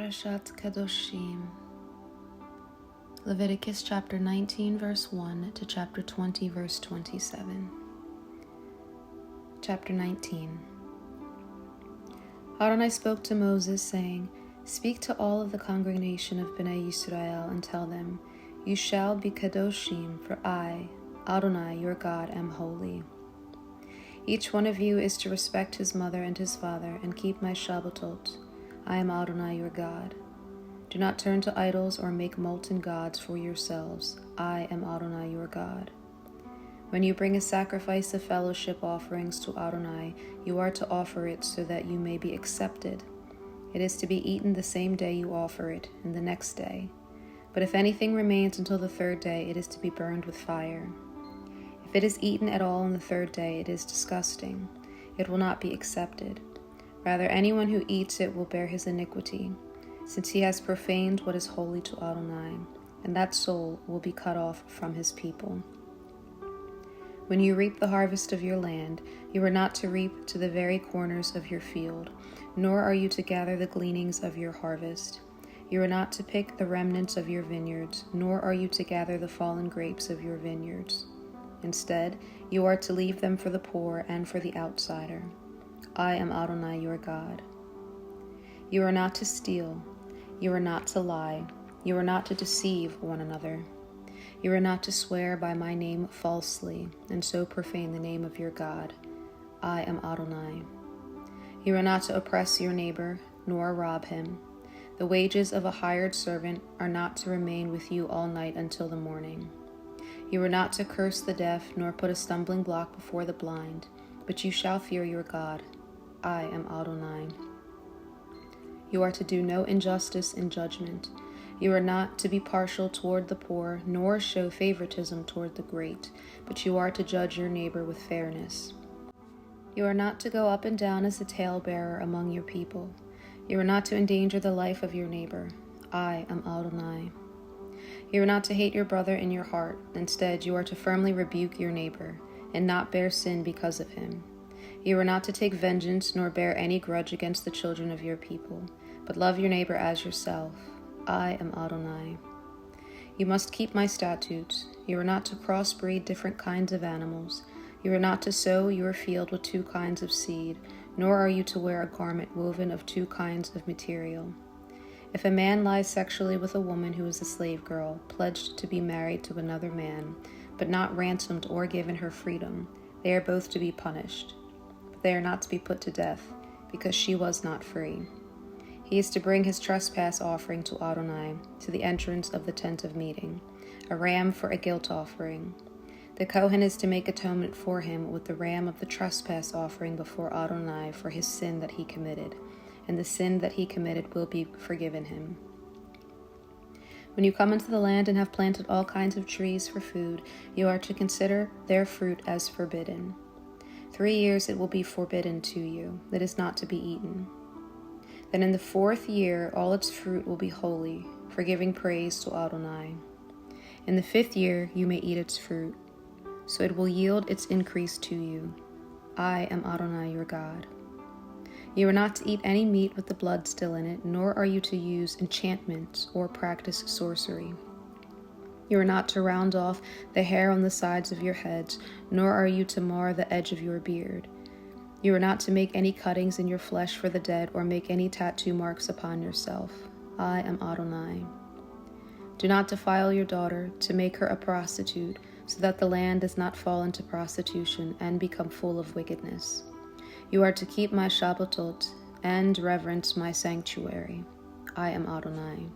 Parashat Kedoshim. Leviticus chapter 19 verse 1 to chapter 20 verse 27. Chapter 19. Adonai spoke to Moses, saying, "Speak to all of the congregation of Bnei Yisrael and tell them, You shall be Kedoshim, for I, Adonai your God, am holy. Each one of you is to respect his mother and his father and keep my Shabbatot. I am Adonai your God. Do not turn to idols or make molten gods for yourselves. I am Adonai your God. When you bring a sacrifice of fellowship offerings to Adonai, you are to offer it so that you may be accepted. It is to be eaten the same day you offer it, and the next day. But if anything remains until the third day, it is to be burned with fire. If it is eaten at all on the third day, it is disgusting. It will not be accepted. Rather, anyone who eats it will bear his iniquity, since he has profaned what is holy to Adonai, and that soul will be cut off from his people. When you reap the harvest of your land, you are not to reap to the very corners of your field, nor are you to gather the gleanings of your harvest. You are not to pick the remnants of your vineyards, nor are you to gather the fallen grapes of your vineyards. Instead, you are to leave them for the poor and for the outsider. I am Adonai your God. You are not to steal. You are not to lie. You are not to deceive one another. You are not to swear by my name falsely, and so profane the name of your God. I am Adonai. You are not to oppress your neighbor, nor rob him. The wages of a hired servant are not to remain with you all night until the morning. You are not to curse the deaf, nor put a stumbling block before the blind, but you shall fear your God. I am Adonai. You are to do no injustice in judgment. You are not to be partial toward the poor, nor show favoritism toward the great, but you are to judge your neighbor with fairness. You are not to go up and down as a talebearer among your people. You are not to endanger the life of your neighbor. I am Adonai. You are not to hate your brother in your heart. Instead, you are to firmly rebuke your neighbor, and not bear sin because of him. You are not to take vengeance nor bear any grudge against the children of your people, but love your neighbor as yourself. I am Adonai. You must keep my statutes. You are not to crossbreed different kinds of animals. You are not to sow your field with two kinds of seed, nor are you to wear a garment woven of two kinds of material. If a man lies sexually with a woman who is a slave girl, pledged to be married to another man, but not ransomed or given her freedom, they are both to be punished. But they are not to be put to death, because she was not free. He is to bring his trespass offering to Adonai, to the entrance of the tent of meeting, a ram for a guilt offering. The Kohen is to make atonement for him with the ram of the trespass offering before Adonai for his sin that he committed, and the sin that he committed will be forgiven him. When you come into the land and have planted all kinds of trees for food, you are to consider their fruit as forbidden. 3 years it will be forbidden to you, that is not to be eaten. Then in the 4th year all its fruit will be holy, for giving praise to Adonai. In the 5th year you may eat its fruit, so it will yield its increase to you. I am Adonai your God. You are not to eat any meat with the blood still in it, nor are you to use enchantments or practice sorcery. You are not to round off the hair on the sides of your heads, nor are you to mar the edge of your beard. You are not to make any cuttings in your flesh for the dead, or make any tattoo marks upon yourself. I am Adonai. Do not defile your daughter to make her a prostitute, so that the land does not fall into prostitution and become full of wickedness. You are to keep my Shabbatot and reverence my sanctuary. I am Adonai.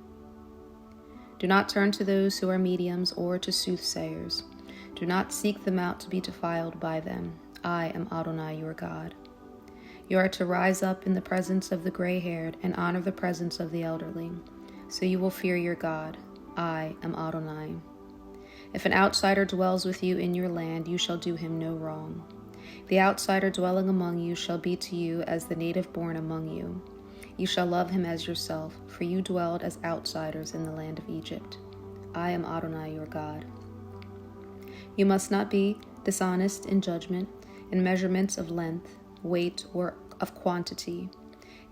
Do not turn to those who are mediums or to soothsayers. Do not seek them out to be defiled by them. I am Adonai your God. You are to rise up in the presence of the gray-haired and honor the presence of the elderly, so you will fear your God. I am Adonai. If an outsider dwells with you in your land, you shall do him no wrong. The outsider dwelling among you shall be to you as the native born among you. You shall love him as yourself, for you dwelled as outsiders in the land of Egypt. I am Adonai your God. You must not be dishonest in judgment, in measurements of length, weight, or of quantity.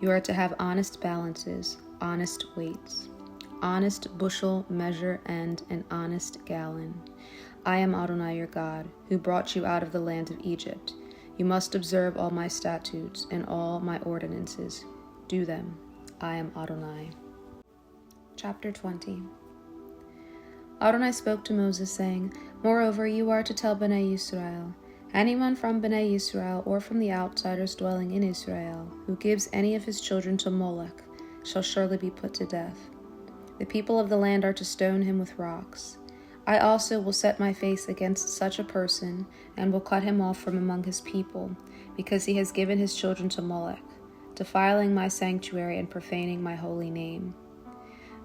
You are to have honest balances, honest weights, honest bushel measure, and an honest gallon. I am Adonai your God, who brought you out of the land of Egypt. You must observe all my statutes and all my ordinances. Do them. I am Adonai. Chapter 20. Adonai spoke to Moses, saying, Moreover, you are to tell Bnei Yisrael, anyone from Bnei Yisrael or from the outsiders dwelling in Israel, who gives any of his children to Molech, shall surely be put to death. The people of the land are to stone him with rocks. I also will set my face against such a person, and will cut him off from among his people, because he has given his children to Molech, defiling my sanctuary and profaning my holy name.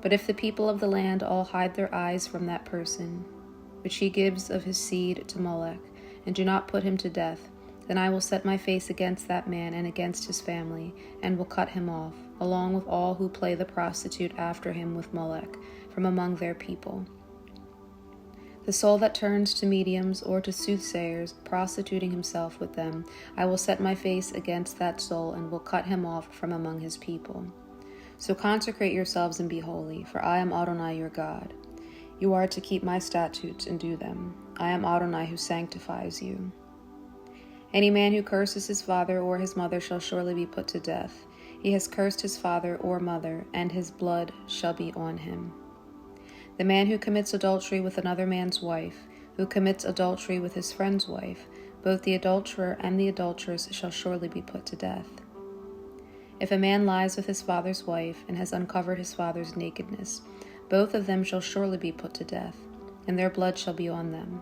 But if the people of the land all hide their eyes from that person, which he gives of his seed to Molech, and do not put him to death, then I will set my face against that man and against his family, and will cut him off, along with all who play the prostitute after him with Molech, from among their people. The soul that turns to mediums or to soothsayers, prostituting himself with them, I will set my face against that soul, and will cut him off from among his people. So consecrate yourselves and be holy, for I am Adonai your God. You are to keep my statutes and do them. I am Adonai who sanctifies you. Any man who curses his father or his mother shall surely be put to death. He has cursed his father or mother, and his blood shall be on him. The man who commits adultery with another man's wife, who commits adultery with his friend's wife, both the adulterer and the adulteress shall surely be put to death. If a man lies with his father's wife and has uncovered his father's nakedness, both of them shall surely be put to death, and their blood shall be on them.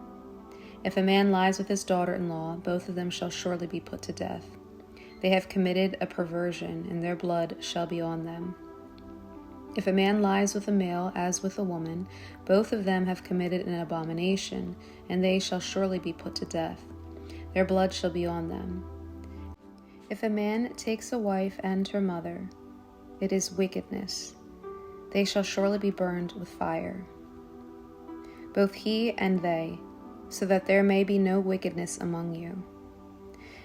If a man lies with his daughter-in-law, both of them shall surely be put to death. They have committed a perversion, and their blood shall be on them. If a man lies with a male as with a woman, both of them have committed an abomination, and they shall surely be put to death. Their blood shall be on them. If a man takes a wife and her mother, it is wickedness. They shall surely be burned with fire, both he and they, so that there may be no wickedness among you.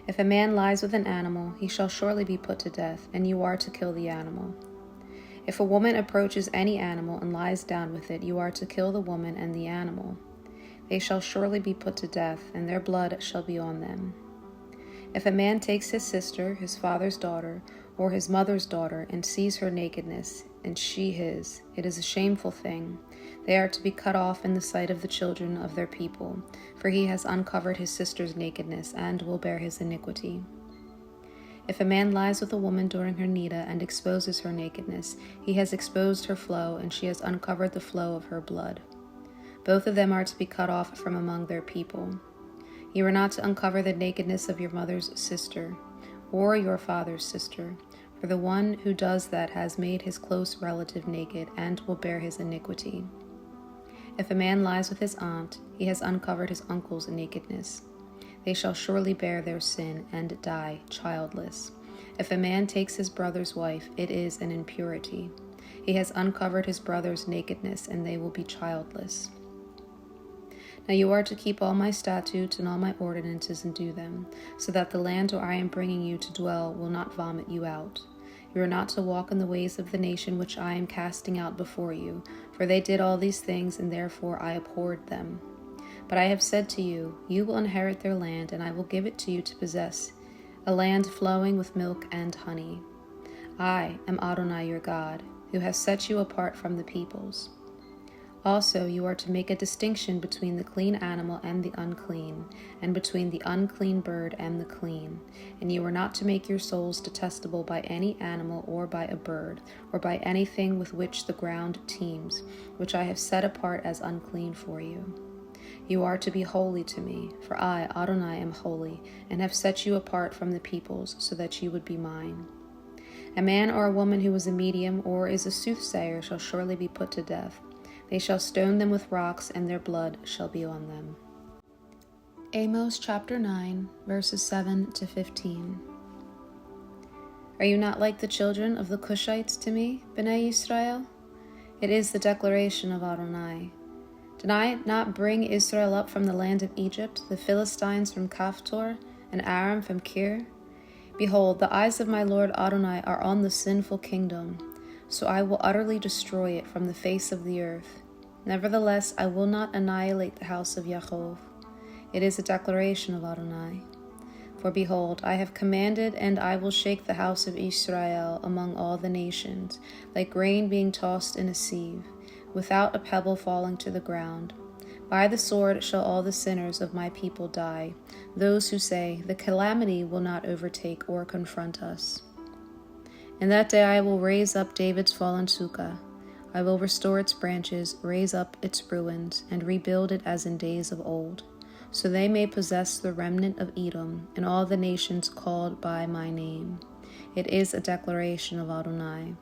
If a man lies with an animal, he shall surely be put to death, and you are to kill the animal. If a woman approaches any animal and lies down with it, you are to kill the woman and the animal. They shall surely be put to death, and their blood shall be on them. If a man takes his sister, his father's daughter, or his mother's daughter, and sees her nakedness, and she his, it is a shameful thing. They are to be cut off in the sight of the children of their people, for he has uncovered his sister's nakedness, and will bear his iniquity. If a man lies with a woman during her nida and exposes her nakedness, he has exposed her flow, and she has uncovered the flow of her blood. Both of them are to be cut off from among their people. You are not to uncover the nakedness of your mother's sister, or your father's sister, for the one who does that has made his close relative naked, and will bear his iniquity. If a man lies with his aunt, he has uncovered his uncle's nakedness. They shall surely bear their sin, and die childless. If a man takes his brother's wife, it is an impurity. He has uncovered his brother's nakedness, and they will be childless. Now you are to keep all my statutes and all my ordinances and do them, so that the land where I am bringing you to dwell will not vomit you out. You are not to walk in the ways of the nation which I am casting out before you, for they did all these things, and therefore I abhorred them. But I have said to you, you will inherit their land, and I will give it to you to possess, a land flowing with milk and honey. I am Adonai your God, who has set you apart from the peoples. Also, you are to make a distinction between the clean animal and the unclean, and between the unclean bird and the clean. And you are not to make your souls detestable by any animal or by a bird, or by anything with which the ground teems, which I have set apart as unclean for you. You are to be holy to me, for I, Adonai, am holy, and have set you apart from the peoples, so that you would be mine. A man or a woman who is a medium or is a soothsayer shall surely be put to death. They shall stone them with rocks, and their blood shall be on them. Amos chapter 9, verses 7 to 15. Are you not like the children of the Cushites to me, Bnei Yisrael? It is the declaration of Adonai. Did I not bring Israel up from the land of Egypt, the Philistines from Caphtor, and Aram from Kir? Behold, the eyes of my Lord Adonai are on the sinful kingdom, so I will utterly destroy it from the face of the earth. Nevertheless, I will not annihilate the house of Yaakov. It is a declaration of Adonai. For behold, I have commanded, and I will shake the house of Israel among all the nations, like grain being tossed in a sieve, without a pebble falling to the ground. By the sword shall all the sinners of my people die, those who say, the calamity will not overtake or confront us. In that day I will raise up David's fallen sukkah. I will restore its branches, raise up its ruins, and rebuild it as in days of old, so they may possess the remnant of Edom and all the nations called by my name. It is a declaration of Adonai,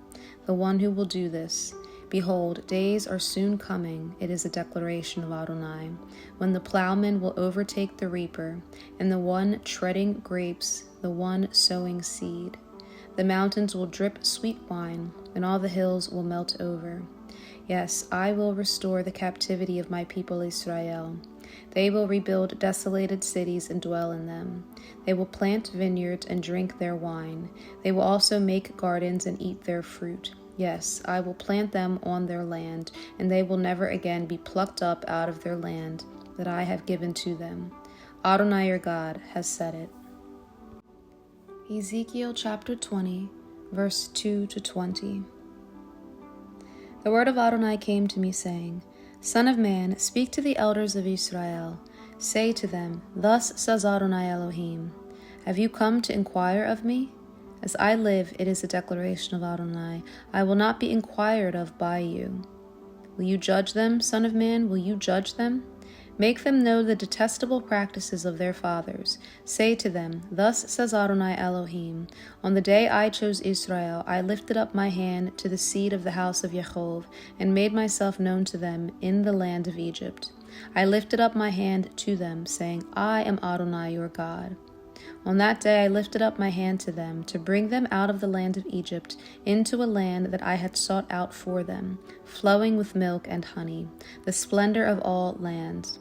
the one who will do this. Behold, days are soon coming, it is a declaration of Adonai, when the plowman will overtake the reaper, and the one treading grapes, the one sowing seed. The mountains will drip sweet wine, and all the hills will melt over. Yes, I will restore the captivity of my people Israel. They will rebuild desolated cities and dwell in them. They will plant vineyards and drink their wine. They will also make gardens and eat their fruit. Yes, I will plant them on their land, and they will never again be plucked up out of their land that I have given to them. Adonai your God has said it. Ezekiel chapter 20, verse 2 to 20. The word of Adonai came to me, saying, Son of man, speak to the elders of Israel. Say to them, Thus says Adonai Elohim, Have you come to inquire of me? As I live, it is a declaration of Adonai. I will not be inquired of by you. Will you judge them, son of man? Will you judge them? Make them know the detestable practices of their fathers. Say to them, Thus says Adonai Elohim, On the day I chose Israel, I lifted up my hand to the seed of the house of Yaakov, and made myself known to them in the land of Egypt. I lifted up my hand to them, saying, I am Adonai your God. On that day I lifted up my hand to them, to bring them out of the land of Egypt, into a land that I had sought out for them, flowing with milk and honey, the splendor of all lands.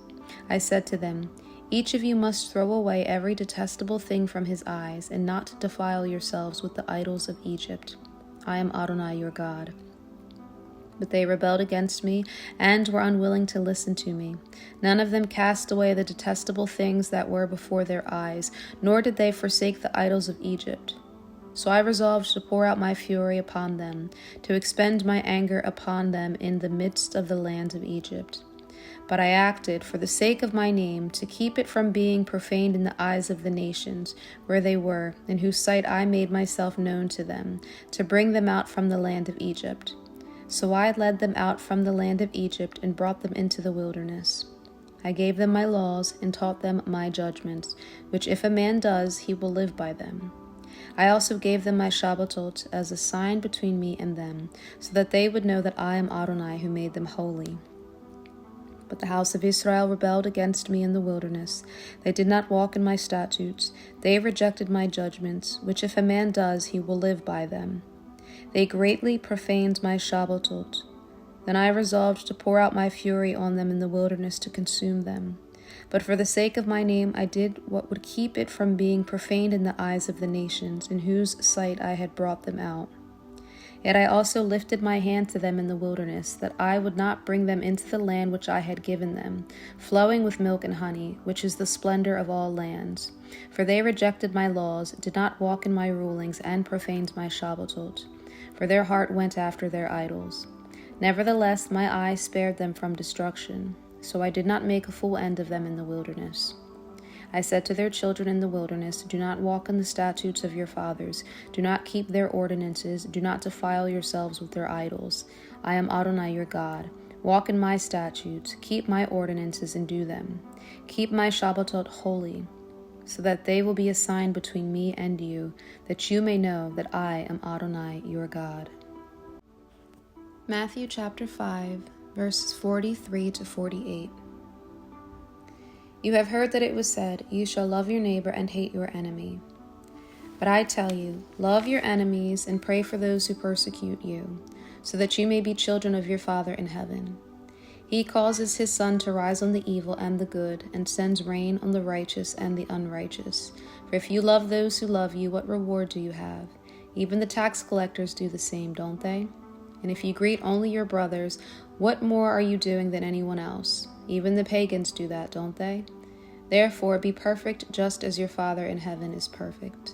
I said to them, Each of you must throw away every detestable thing from his eyes, and not defile yourselves with the idols of Egypt. I am Adonai your God. But they rebelled against me, and were unwilling to listen to me. None of them cast away the detestable things that were before their eyes, nor did they forsake the idols of Egypt. So I resolved to pour out my fury upon them, to expend my anger upon them in the midst of the land of Egypt. But I acted, for the sake of my name, to keep it from being profaned in the eyes of the nations, where they were, in whose sight I made myself known to them, to bring them out from the land of Egypt. So I led them out from the land of Egypt, and brought them into the wilderness. I gave them my laws, and taught them my judgments, which if a man does, he will live by them. I also gave them my Shabbatot as a sign between me and them, so that they would know that I am Adonai who made them holy. But the house of Israel rebelled against me in the wilderness. They did not walk in my statutes. They rejected my judgments, which if a man does, he will live by them. They greatly profaned my Shabbatot. Then I resolved to pour out my fury on them in the wilderness to consume them. But for the sake of my name I did what would keep it from being profaned in the eyes of the nations, in whose sight I had brought them out. Yet I also lifted my hand to them in the wilderness, that I would not bring them into the land which I had given them, flowing with milk and honey, which is the splendor of all lands. For they rejected my laws, did not walk in my rulings, and profaned my Shabbatot. For their heart went after their idols. Nevertheless, my eye spared them from destruction, so I did not make a full end of them in the wilderness. I said to their children in the wilderness, Do not walk in the statutes of your fathers, do not keep their ordinances, do not defile yourselves with their idols. I am Adonai your God. Walk in my statutes, keep my ordinances and do them. Keep my Shabbatot holy, so that they will be a sign between me and you, that you may know that I am Adonai your God. Matthew chapter 5, verses 43 to 48. You have heard that it was said, You shall love your neighbor and hate your enemy. But I tell you, love your enemies and pray for those who persecute you, so that you may be children of your Father in heaven. He causes his sun to rise on the evil and the good, and sends rain on the righteous and the unrighteous. For if you love those who love you, what reward do you have? Even the tax collectors do the same, don't they? And if you greet only your brothers, what more are you doing than anyone else? Even the pagans do that, don't they? Therefore, be perfect just as your Father in heaven is perfect.